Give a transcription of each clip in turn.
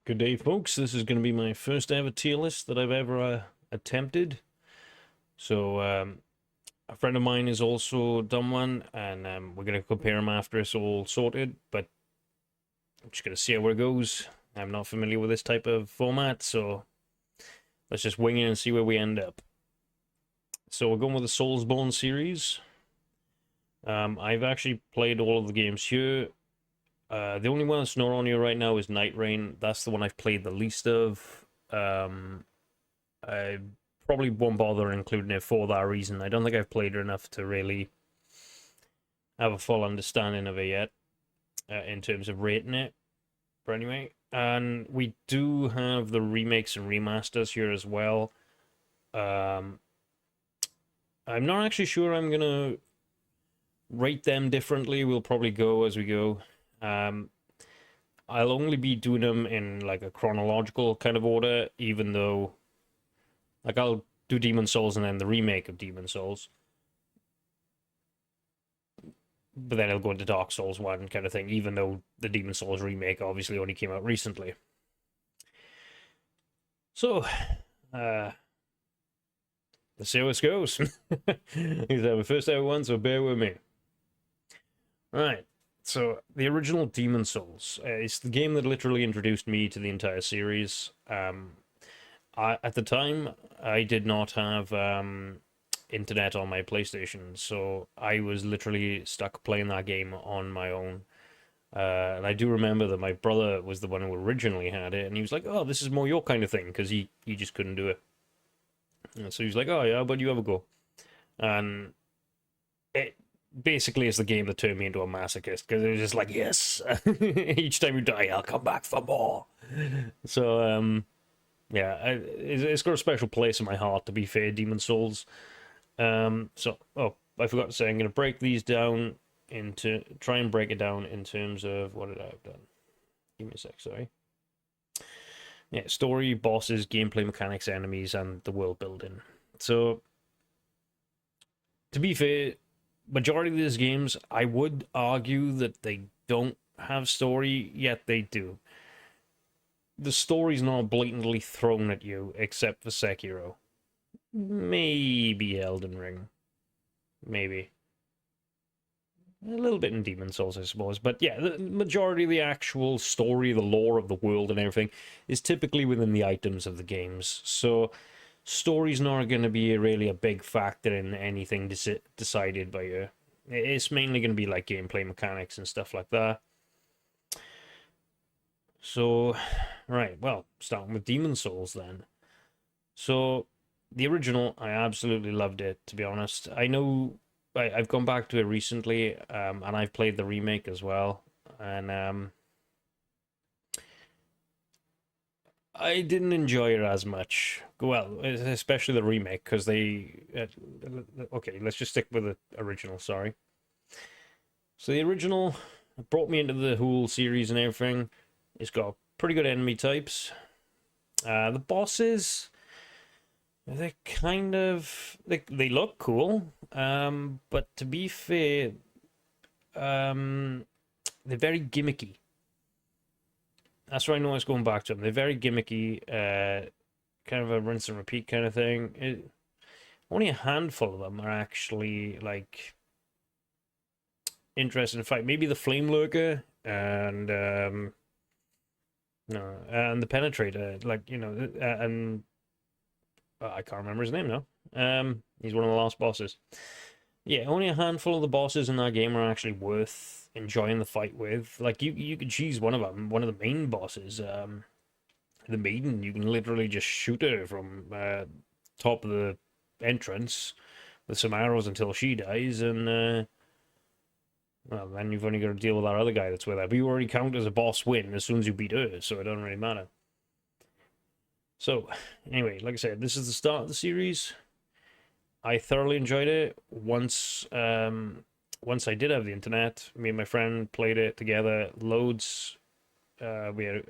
Good day, folks. This is going to be my first ever tier list that I've ever attempted. So, a friend of mine has also done one, and we're going to compare them after it's all sorted. But I'm just going to see how it goes. I'm not familiar with this type of format, so let's just wing it and see where we end up. So, we're going with the SoulsBorne series. I've actually played all of the games here. The only one that's not on here right now is Night Rain. That's the one I've played the least of. I probably won't bother including it for that reason. I don't think I've played it enough to really have a full understanding of it yet, in terms of rating it. But anyway, and we do have the remakes and remasters here as well. Um, I'm not actually sure I'm gonna rate them differently. We'll probably go as we go. Um, I'll only be doing them in like a chronological kind of order, even though, like, I'll do Demon Souls and then the remake of Demon Souls, but then it'll go into Dark Souls 1 kind of thing, even though the Demon Souls remake obviously only came out recently. So, let's see how this goes. These are my first ever one, so bear with me. Right. So the original Demon Souls, it's the game that literally introduced me to the entire series. At the time, I did not have internet on my PlayStation, so I was literally stuck playing that game on my own. And I do remember that my brother was the one who originally had it, and he was like, "Oh, this is more your kind of thing," because he just couldn't do it. And so he was like, "Oh yeah, but you have a go." And it basically is the game that turned me into a masochist because it was just like, yes, each time you die, I'll come back for more. So yeah, it's got a special place in my heart. To be fair, Demon Souls. Oh, I forgot to say, I'm gonna break these down into try and break it down in terms of what did I have done. Give me a sec, sorry. Yeah, story, bosses, gameplay mechanics, enemies, and the world building. So, to be fair, majority of these games, I would argue that they don't have story, yet they do. The story's not blatantly thrown at you, except for Sekiro. Maybe Elden Ring. Maybe. A little bit in Demon Souls, I suppose. But yeah, the majority of the actual story, the lore of the world and everything, is typically within the items of the games. So, story's not going to be really a big factor in anything decided by you. It's mainly going to be like gameplay mechanics and stuff like that. So, right, well, starting with Demon Souls then. So, the original, I absolutely loved it, to be honest. I know I've gone back to it recently, and I've played the remake as well. And I didn't enjoy it as much. Well, especially the remake, because they. Okay, let's just stick with the original, sorry. So the original brought me into the whole series and everything. It's got pretty good enemy types. The bosses, they're kind of. They look cool, but to be fair, they're very gimmicky. That's what I know it's going back to them. They're very gimmicky, kind of a rinse and repeat kind of thing. Only a handful of them are actually like interesting. In fact, maybe the Flame Lurker and no, and the Penetrator, like and I can't remember his name now. He's one of the last bosses. Yeah, only a handful of the bosses in that game are actually worth enjoying the fight with. Like you could choose one of them, one of the main bosses. The Maiden, you can literally just shoot her from top of the entrance with some arrows until she dies, and well, then you've only got to deal with that other guy that's with her. But you already count as a boss win as soon as you beat her, so it doesn't really matter. So, anyway, like I said, this is the start of the series. I thoroughly enjoyed it. Once I did have the internet, me and my friend played it together loads. We had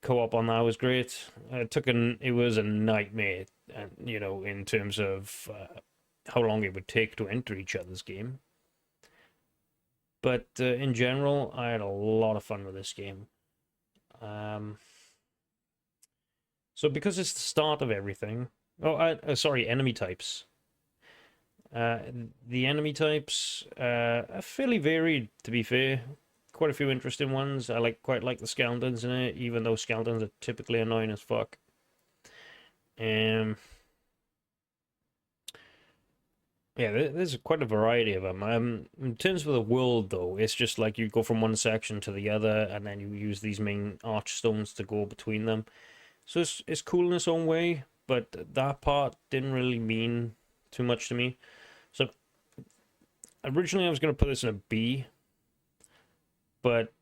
co-op on that, was great. It was a nightmare, and in terms of how long it would take to enter each other's game. But in general, I had a lot of fun with this game. Um, so because it's the start of everything. Oh, sorry, enemy types. Uh, the enemy types are fairly varied, to be fair. Quite a few interesting ones. I quite like the skeletons in it, even though skeletons are typically annoying as fuck. Um, yeah, there's quite a variety of them. In terms of the world, though, it's just like you go from one section to the other, and then you use these main archstones to go between them. So it's cool in its own way, but that part didn't really mean too much to me. So originally I was going to put this in a B, but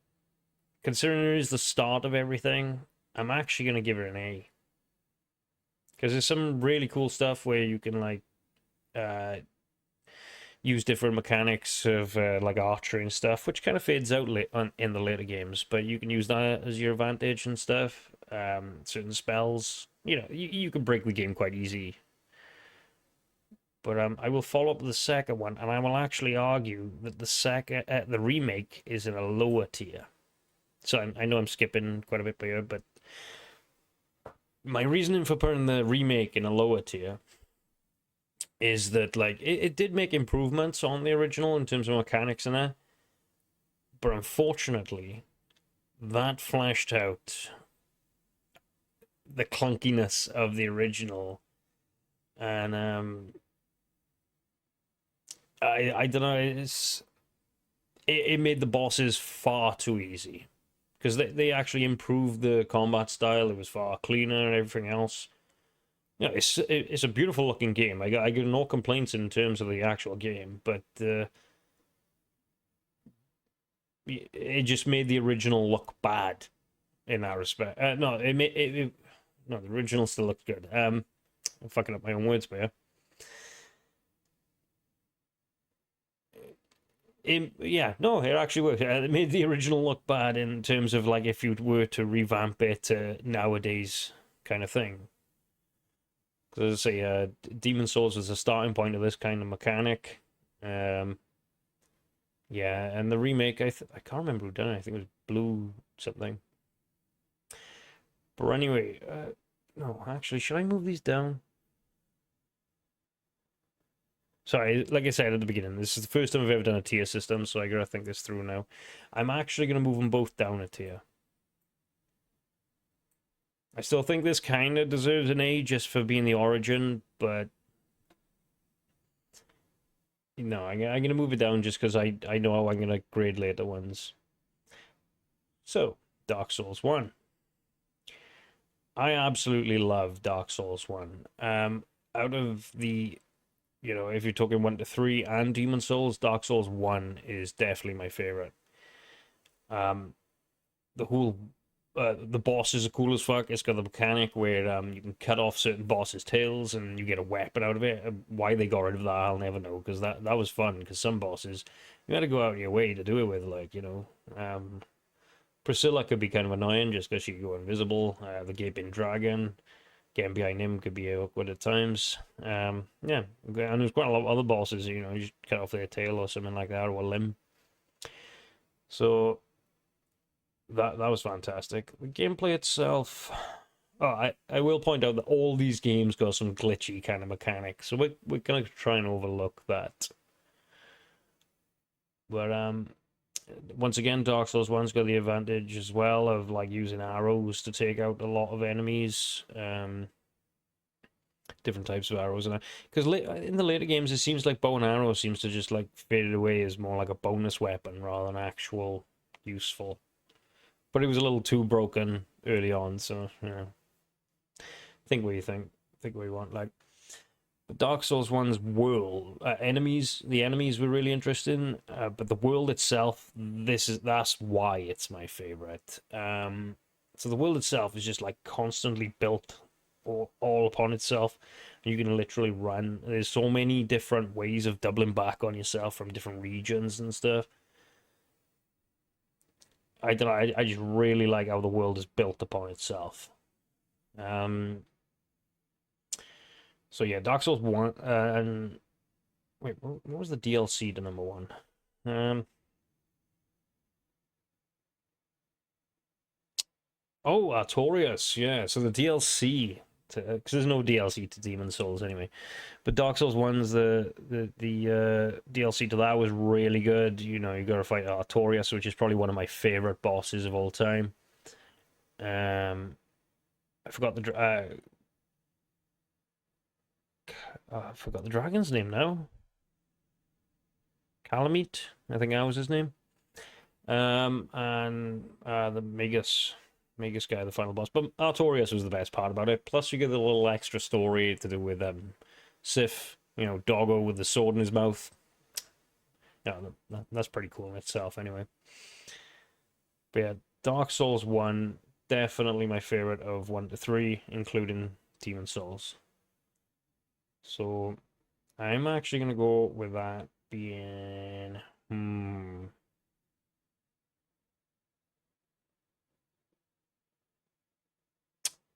considering it is the start of everything, I'm actually going to give it an A. Because there's some really cool stuff where you can uh, use different mechanics of like archery and stuff, which kind of fades out in the later games. But you can use that as your advantage and stuff. Certain spells, you can break the game quite easy. But I will follow up with the second one, and I will actually argue that the remake is in a lower tier. So I know I'm skipping quite a bit here, but my reasoning for putting the remake in a lower tier is that it did make improvements on the original in terms of mechanics and that, but unfortunately, that fleshed out the clunkiness of the original, and I don't know, it made the bosses far too easy because they actually improved the combat style. It was far cleaner and everything else. Yeah, it's a beautiful looking game. I got no complaints in terms of the actual game, but it just made the original look bad in that respect. No, no, the original still looked good. I'm fucking up my own words, but yeah, no, it actually worked. It made the original look bad in terms of like if you were to revamp it to nowadays kind of thing. Because as I say, Demon Souls was the starting point of this kind of mechanic. Um, yeah, and the remake, I can't remember who done it. I think it was Blue something. But anyway, no, actually, should I move these down? Sorry, like I said at the beginning, this is the first time I've ever done a tier system, so I gotta think this through now. I'm actually gonna move them both down a tier. I still think this kind of deserves an A just for being the origin, but no, I'm gonna move it down just because I know how I'm gonna grade later ones. So, Dark Souls 1. I absolutely love Dark Souls 1. Out of the, if you're talking 1 to 3 and Demon Souls, Dark Souls 1 is definitely my favorite. The whole the bosses are cool as fuck. It's got the mechanic where you can cut off certain bosses' tails and you get a weapon out of it. Why they got rid of that, I'll never know, because that was fun. Because some bosses you had to go out of your way to do it with, Priscilla could be kind of annoying just because she could go invisible. The gaping dragon, getting behind him could be awkward at times. Yeah, and there's quite a lot of other bosses. You just cut off their tail or something like that, or a limb. So that was fantastic. The gameplay itself. Oh, I will point out that all these games got some glitchy kind of mechanics, so we're gonna try and overlook that. But once again, Dark Souls 1's got the advantage as well of like using arrows to take out a lot of enemies. Different types of arrows and that. Because in the later games, it seems like bow and arrow seems to just like fade away as more like a bonus weapon rather than actual useful. But it was a little too broken early on, so think what you think. Think what you want. Like Dark Souls 1's world, the enemies were really interesting, but the world itself, that's why it's my favorite. So the world itself is just like constantly built all upon itself. You can literally run. There's so many different ways of doubling back on yourself from different regions and stuff. I don't know. I just really like how the world is built upon itself. So yeah, Dark Souls 1 and wait, what was the DLC to number 1? Um Oh, Artorias, yeah. So the DLC, because there's no DLC to Demon Souls anyway. But Dark Souls One's the DLC to that was really good. You know, you got to fight Artorias, which is probably one of my favorite bosses of all time. I forgot I forgot the dragon's name now. Calamite, I think that was his name. And the Magus guy, the final boss. But Artorias was the best part about it. Plus, you get a little extra story to do with Sif, you know, Doggo with the sword in his mouth. Yeah, that's pretty cool in itself, anyway. But yeah, Dark Souls 1, definitely my favorite of 1 to 3, including Demon Souls. So, I'm actually going to go with that being.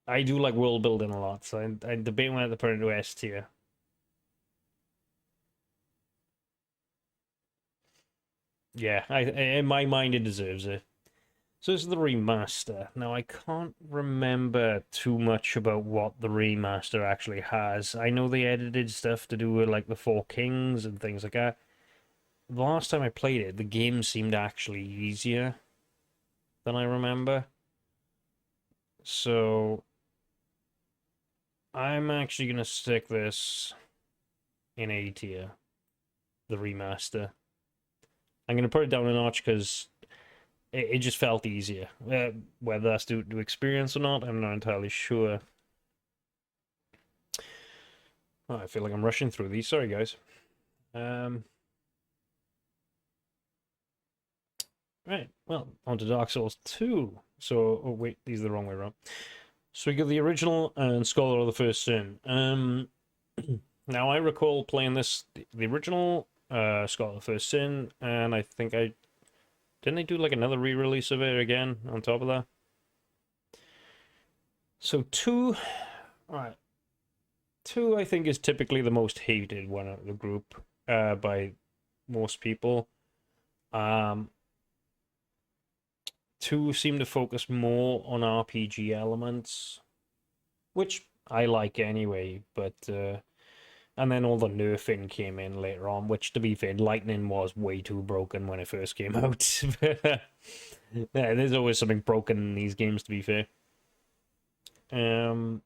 I do like world building a lot, so I debate whether to put it into S tier. Yeah, in my mind it deserves it. So this is the remaster. Now I can't remember too much about what the remaster actually has. I know they edited stuff to do with like the Four Kings and things like that. The last time I played it, the game seemed actually easier than I remember. So I'm actually gonna stick this in A tier, the remaster. I'm gonna put it down a notch because it just felt easier. Whether that's due to experience or not, I'm not entirely sure. Oh, I feel like I'm rushing through these. Sorry, guys. Right. Well, on to Dark Souls 2. So, oh wait, these are the wrong way around. So we got the original and Scholar of the First Sin. Now I recall playing this, the original Scholar of the First Sin, and I think didn't they do like another re-release of it again on top of that? So two, all right, two I think is typically the most hated one out of the group by most people. Um, two seem to focus more on RPG elements, which I like anyway, but and then all the nerfing came in later on, which to be fair, Lightning was way too broken when it first came out. Yeah, there's always something broken in these games, to be fair. Um,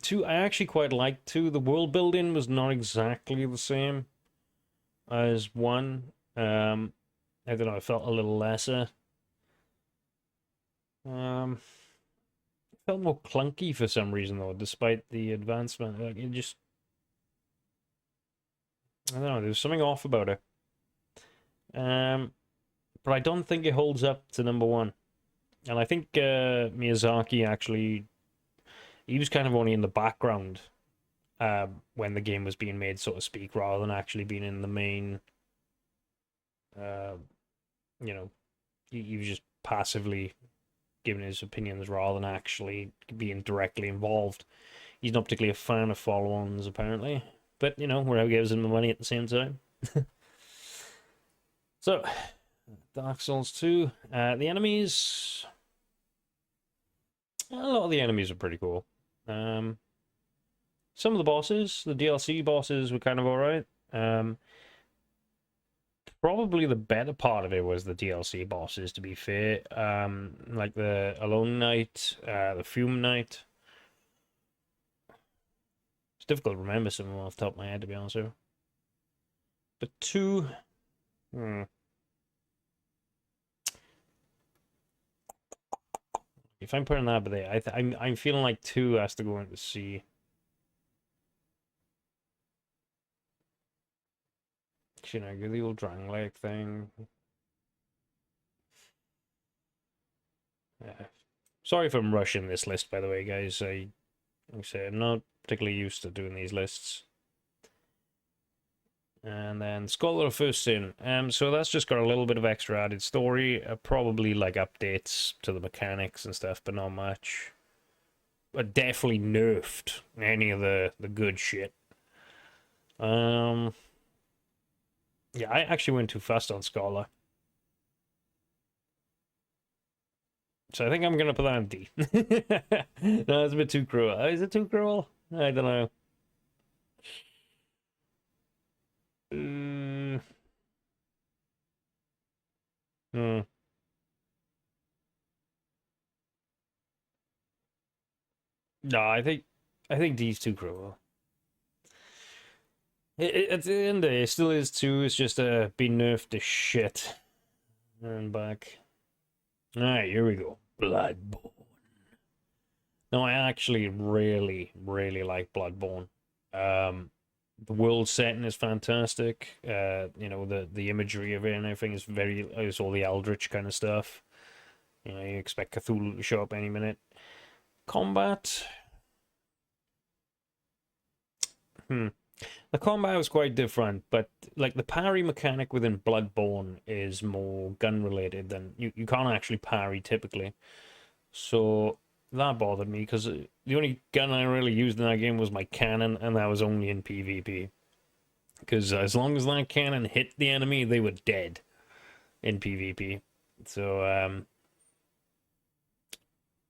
two, I actually quite liked two. The world building was not exactly the same as one. I don't know, it felt a little lesser. It felt more clunky for some reason though, despite the advancement. Like it just, I don't know, there's something off about it. But I don't think it holds up to number one. And I think Miyazaki actually, he was kind of only in the background when the game was being made, so to speak, rather than actually being in the main. Uh, you know, he was just passively giving his opinions rather than actually being directly involved. He's not particularly a fan of follow-ons, apparently, but you know, wherever gives him the money at the same time. So, Dark Souls 2. The enemies. A lot of the enemies are pretty cool. Some of the bosses, the DLC bosses, were kind of alright. Probably the better part of it was the DLC bosses, to be fair. Like the Alone Knight, the Fume Knight. It's difficult to remember some of them off the top of my head, to be honest with you. But two. If I'm putting that there, I'm feeling like two has to go into C. You know, the old Dragon Lake thing. Yeah. Sorry if I'm rushing this list, by the way, guys. Like I say, I'm not particularly used to doing these lists. And then Scholar of First Sin. So that's just got a little bit of extra added story. Probably like updates to the mechanics and stuff, but not much. But definitely nerfed any of the good shit. Yeah, I actually went too fast on Scholar. So I think I'm gonna put that on D. No, it's a bit too cruel. Is it too cruel? I don't know. Uh, hmm. No, I think D's too cruel. At the end of the day, it still is too. It's just been nerfed to shit. And back. All right, here we go. Bloodborne. No, I actually really, really like Bloodborne. Um, the world setting is fantastic. The imagery of it and everything is it's all the Eldritch kind of stuff. You expect Cthulhu to show up any minute. Combat. Hmm. The combat was quite different, but like the parry mechanic within Bloodborne is more gun related than you can't actually parry typically. So that bothered me because the only gun I really used in that game was my cannon, and that was only in PvP. Because as long as that cannon hit the enemy, they were dead in PvP. So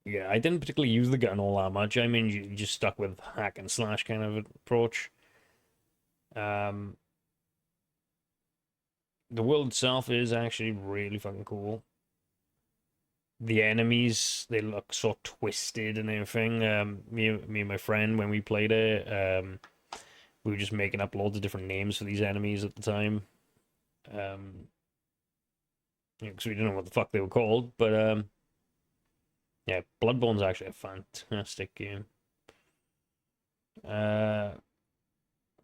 yeah, I didn't particularly use the gun all that much. I mean, you just stuck with hack and slash kind of approach. Um, the world itself is actually really fucking cool. The enemies, they look so twisted and everything. Me and my friend, when we played it, we were just making up loads of different names for these enemies at the time. Because we didn't know what the fuck they were called. But yeah, Bloodborne's actually a fantastic game. I'm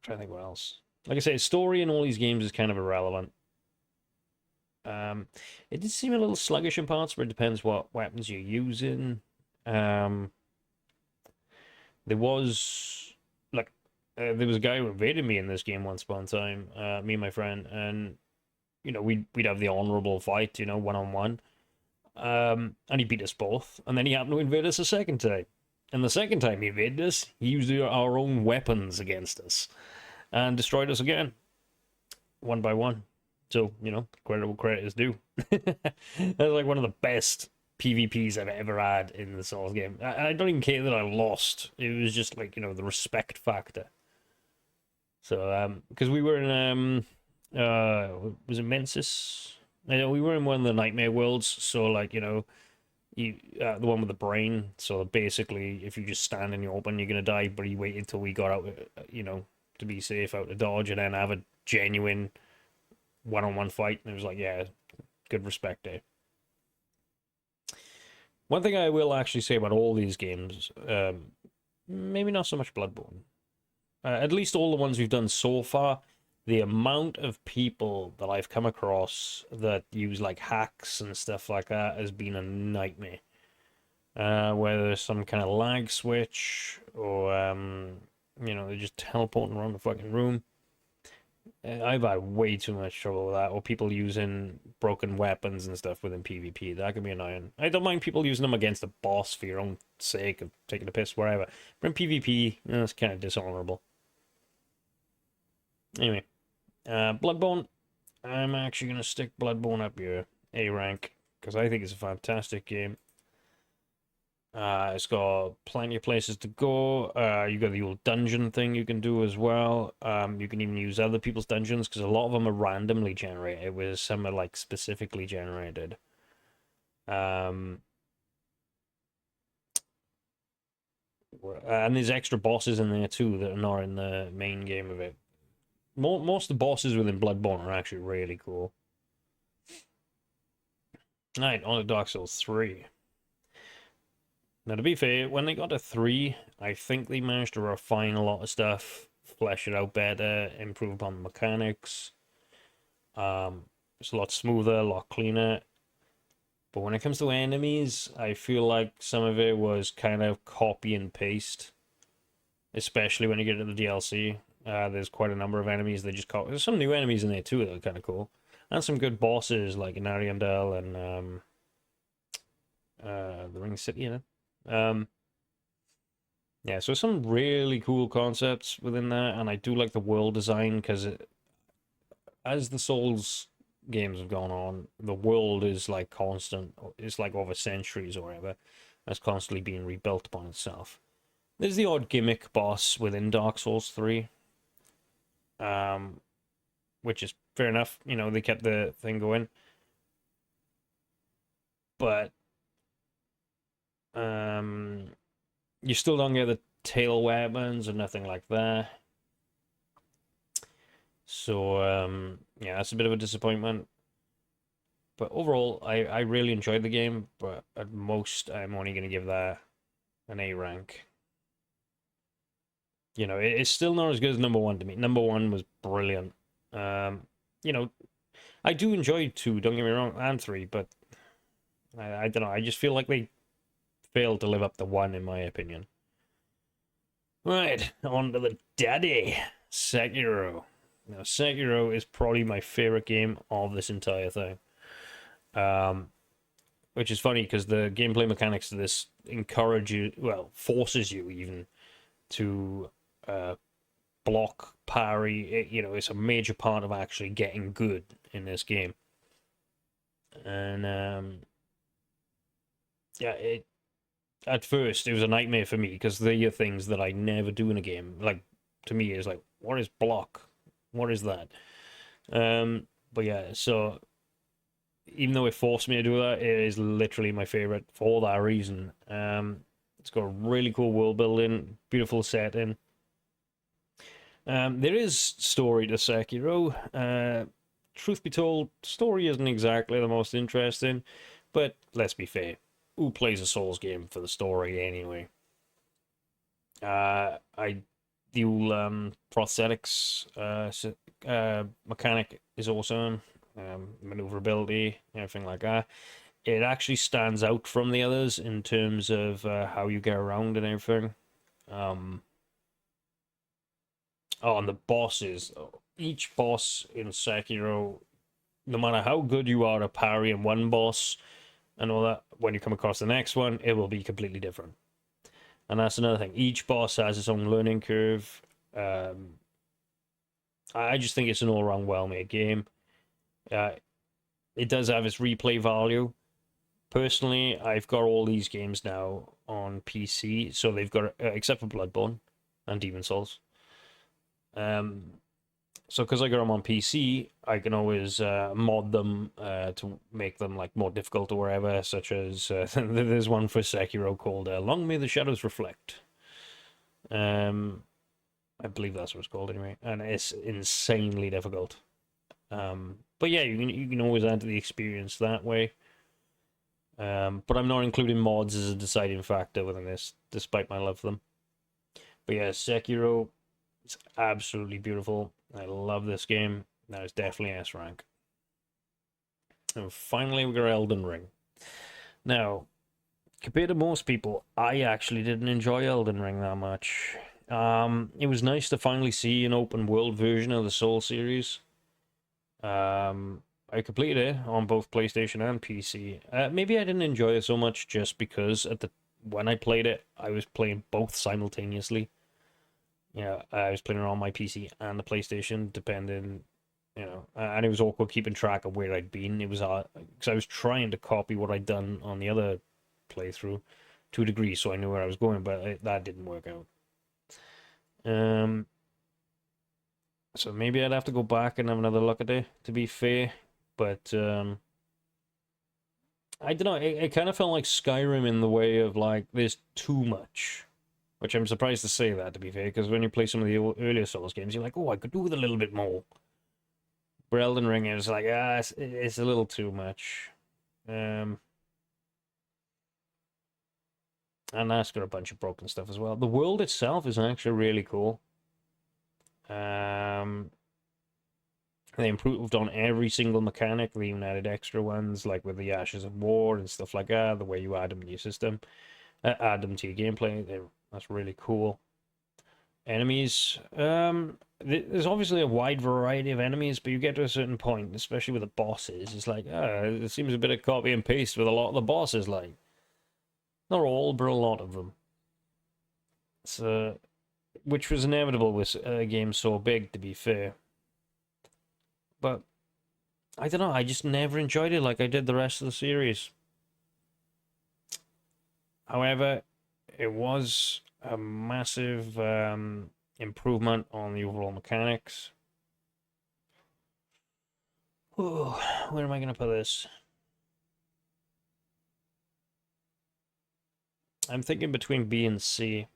trying to think what else. Like I say, story in all these games is kind of irrelevant. It did seem a little sluggish in parts, but it depends what weapons you're using. There was like there was a guy who invaded me in this game once upon a time, me and my friend, and we'd have the honorable fight, one on one. And he beat us both, and then he happened to invade us a second time. And the second time he invaded us, he used our own weapons against us and destroyed us again, one by one. So, credit where credit is due. That's like one of the best PvPs I've ever had in the Souls game. I don't even care that I lost. It was just like, the respect factor. So, because we were in, was it Mensis? I know we were in one of the Nightmare worlds, so like, the one with the brain. So basically, if you just stand in the open, you're gonna die. But he waited till we got out, to be safe out of dodge, and then have a genuine one-on-one fight. And it was like, yeah, good respect there. One thing I will actually say about all these games, maybe not so much Bloodborne. At least all the ones we've done so far, the amount of people that I've come across that use like hacks and stuff like that has been a nightmare. Whether there's some kind of lag switch or they're just teleporting around the fucking room. I've had way too much trouble with that, or people using broken weapons and stuff within PvP. That can be annoying. I don't mind people using them against a boss for your own sake of taking a piss, wherever. But in PvP, it's kind of dishonorable. Anyway, Bloodborne. I'm actually going to stick Bloodborne up here, A rank, because I think it's a fantastic game. It's got plenty of places to go. You got the old dungeon thing you can do as well. You can even use other people's dungeons because a lot of them are randomly generated, whereas some are like specifically generated. And there's extra bosses in there too that are not in the main game of it. Most of the bosses within Bloodborne are actually really cool. Alright, on to Dark Souls 3. Now, to be fair, when they got to 3, I think they managed to refine a lot of stuff, flesh it out better, improve upon the mechanics. It's a lot smoother, a lot cleaner. But when it comes to enemies, I feel like some of it was kind of copy and paste. Especially when you get to the DLC. There's quite a number of enemies they just copy. There's some new enemies in there too that are kind of cool. And some good bosses like in Ariandel and the Ring City, yeah, so some really cool concepts within that, and I do like the world design because as the Souls games have gone on, the world is like constant. It's like over centuries or whatever. It's constantly being rebuilt upon itself. There's the odd gimmick boss within Dark Souls 3, which is fair enough. You know, they kept the thing going. But you still don't get the tail weapons or nothing like that. So, yeah, that's a bit of a disappointment. But overall, I really enjoyed the game, but at most, I'm only going to give that an A rank. You know, it's still not as good as number one to me. Number one was brilliant. You know, I do enjoy two, don't get me wrong, and three, but I don't know. I just feel like they failed to live up to one, in my opinion. Right, on to the daddy, Sekiro. Now, Sekiro is probably my favorite game of this entire thing. Which is funny because the gameplay mechanics of this encourage you, well, forces you even to block, parry. You know, it's a major part of actually getting good in this game. And yeah, at first it was a nightmare for me because they are things that I never do in a game. Like, to me, it's like, what is block? What is that? But yeah, so even though it forced me to do that, it is literally my favorite for that reason. It's got a really cool world building, beautiful setting. There is story to Sekiro. Truth be told, story isn't exactly the most interesting, but let's be fair, who plays a Souls game for the story anyway? The prosthetics mechanic is awesome. Maneuverability, everything like that. It actually stands out from the others in terms of how you get around and everything. Oh, and the bosses. Each boss in Sekiro, no matter how good you are at parrying one boss and all that, when you come across the next one, it will be completely different. And that's another thing. Each boss has its own learning curve. I just think it's an all-around well-made game. It does have its replay value. Personally, I've got all these games now on PC, so they've got, except for Bloodborne and Demon Souls. So because I got them on PC, I can always mod them to make them like more difficult or whatever, such as there's one for Sekiro called Long May the Shadows Reflect. I believe that's what it's called anyway, and it's insanely difficult. But yeah, you can always add to the experience that way. But I'm not including mods as a deciding factor within this, despite my love for them. But yeah, Sekiro, it's absolutely beautiful. I love this game. That is definitely S rank. And finally, we got Elden Ring. Now, compared to most people, I actually didn't enjoy Elden Ring that much. It was nice to finally see an open world version of the Soul series. I completed it on both PlayStation and PC. Maybe I didn't enjoy it so much just because when I played it, I was playing both simultaneously. Yeah, I was playing it on my PC and the PlayStation, depending, and it was awkward keeping track of where I'd been. It was because I was trying to copy what I'd done on the other playthrough to a degree, so I knew where I was going, but that didn't work out. So maybe I'd have to go back and have another look at it, to be fair. But I don't know. It kind of felt like Skyrim in the way of like there's too much. Which I'm surprised to say that, to be fair, because when you play some of the earlier Souls games, you're like, oh, I could do with a little bit more. But Elden Ring is like, it's a little too much. And that's got a bunch of broken stuff as well. The world itself is actually really cool. They improved on every single mechanic. They even added extra ones, like with the Ashes of War and stuff like that, the way you add them to your system, add them to your gameplay. That's really cool. Enemies. There's obviously a wide variety of enemies, but you get to a certain point, especially with the bosses, it's like, it seems a bit of copy and paste with a lot of the bosses, like. Not all, but a lot of them. So, which was inevitable with a game so big, to be fair. But I don't know, I just never enjoyed it like I did the rest of the series. However, it was a massive improvement on the overall mechanics. Oh, where am I going to put this? I'm thinking between B and C.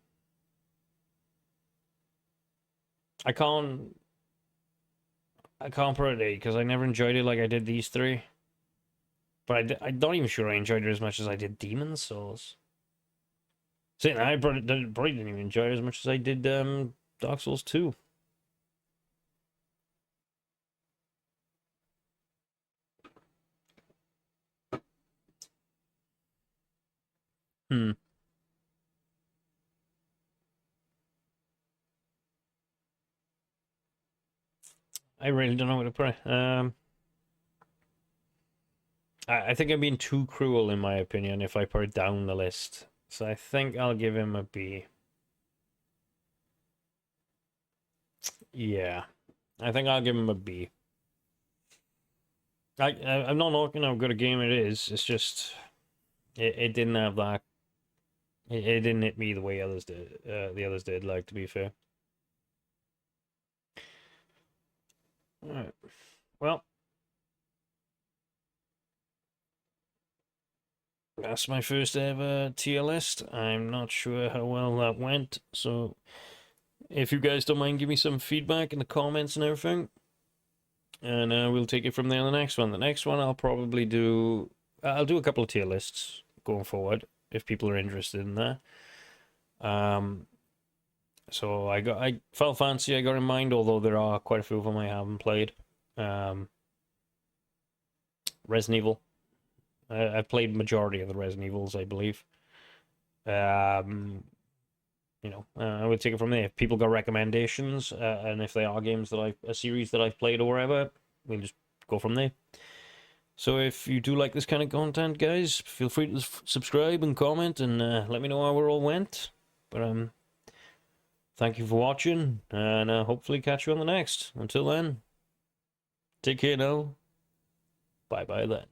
I can't put it A because I never enjoyed it like I did these three. But I'm not even sure I enjoyed it as much as I did Demon Souls. See, I probably didn't even enjoy it as much as I did Dark Souls 2. Hmm. I really don't know what to put. I think I'm being too cruel in my opinion if I put it down the list. So I think I'll give him a B. Yeah, I think I'll give him a B. I'm not knocking how good a game it is. It's just it didn't have that. It didn't hit me the way others did. The others did. Like, to be fair. All right. Well, that's my first ever tier list. I'm not sure how well that went. So, if you guys don't mind, give me some feedback in the comments and everything. And we'll take it from there on the next one. The next one I'll probably do... I'll do a couple of tier lists going forward, if people are interested in that. So I Final Fantasy I got in mind, although there are quite a few of them I haven't played. Resident Evil. I've played majority of the Resident Evils, I believe. I would take it from there. If people got recommendations, and if they are games that a series that I've played or whatever, we'll just go from there. So if you do like this kind of content, guys, feel free to subscribe and comment and let me know how it all went. But thank you for watching, and hopefully catch you on the next. Until then, take care now. Bye bye then.